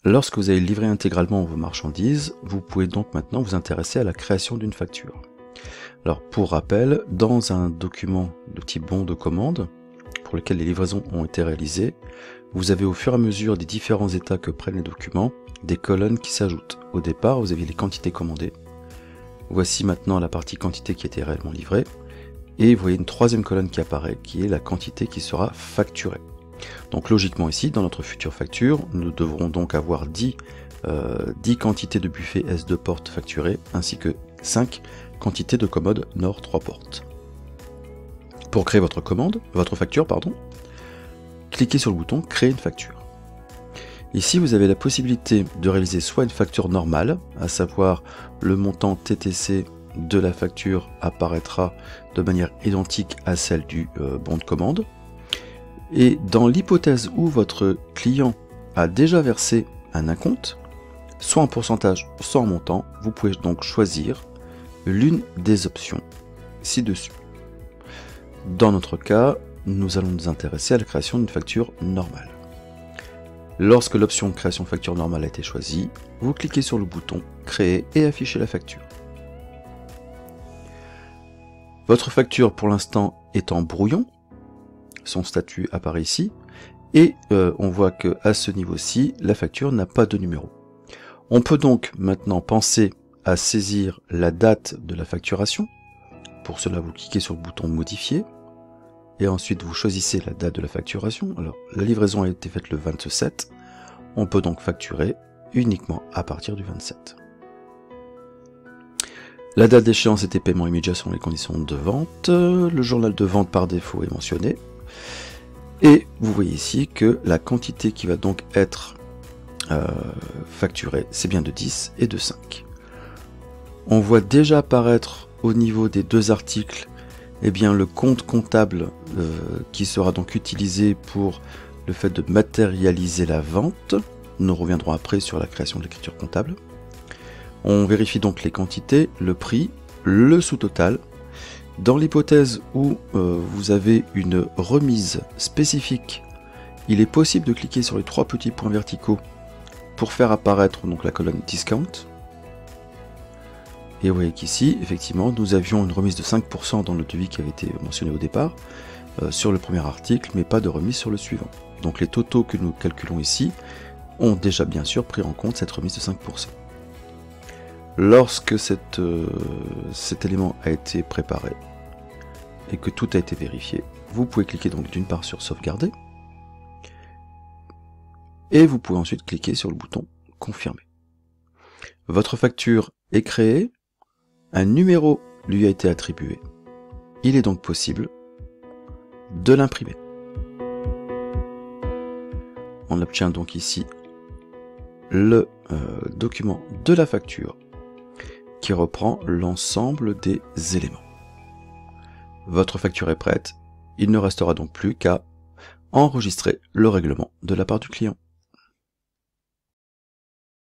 Lorsque vous avez livré intégralement vos marchandises, vous pouvez donc maintenant vous intéresser à la création d'une facture. Alors pour rappel, dans un document de type bon de commande, pour lequel les livraisons ont été réalisées, vous avez au fur et à mesure des différents états que prennent les documents, des colonnes qui s'ajoutent. Au départ, vous aviez les quantités commandées. Voici maintenant la partie quantité qui a été réellement livrée. Et vous voyez une troisième colonne qui apparaît, qui est la quantité qui sera facturée. Donc logiquement ici, dans notre future facture, nous devrons donc avoir 10 quantités de buffet S2 portes facturées, ainsi que 5 quantités de commodes Nord 3 portes. Pour créer votre facture, cliquez sur le bouton Créer une facture. Ici, vous avez la possibilité de réaliser soit une facture normale, à savoir le montant TTC de la facture apparaîtra de manière identique à celle du bon de commande. Et dans l'hypothèse où votre client a déjà versé un acompte, soit en pourcentage, soit en montant, vous pouvez donc choisir l'une des options ci-dessus. Dans notre cas, nous allons nous intéresser à la création d'une facture normale. Lorsque l'option création facture normale a été choisie, vous cliquez sur le bouton Créer et afficher la facture. Votre facture pour l'instant est en brouillon, son statut apparaît ici, et on voit que à ce niveau-ci, la facture n'a pas de numéro. On peut donc maintenant penser à saisir la date de la facturation. Pour cela, vous cliquez sur le bouton Modifier, et ensuite vous choisissez la date de la facturation. Alors, la livraison a été faite le 27, on peut donc facturer uniquement à partir du 27. La date d'échéance et paiement immédiat sont les conditions de vente. Le journal de vente par défaut est mentionné. Et vous voyez ici que la quantité qui va donc être facturée, c'est bien de 10 et de 5. On voit déjà apparaître au niveau des deux articles le compte comptable qui sera donc utilisé pour le fait de matérialiser la vente. Nous reviendrons après sur la création de l'écriture comptable. On vérifie donc les quantités, le prix, le sous-total. Dans l'hypothèse où vous avez une remise spécifique, il est possible de cliquer sur les 3 petits points verticaux pour faire apparaître donc la colonne Discount. Et vous voyez qu'ici, effectivement, nous avions une remise de 5% dans le devis qui avait été mentionné au départ, sur le premier article, mais pas de remise sur le suivant. Donc les totaux que nous calculons ici ont déjà bien sûr pris en compte cette remise de 5%. Lorsque cet élément a été préparé et que tout a été vérifié, vous pouvez cliquer donc d'une part sur sauvegarder et vous pouvez ensuite cliquer sur le bouton confirmer. Votre facture est créée, un numéro lui a été attribué. Il est donc possible de l'imprimer. On obtient donc ici le document de la facture qui reprend l'ensemble des éléments. Votre facture est prête, il ne restera donc plus qu'à enregistrer le règlement de la part du client.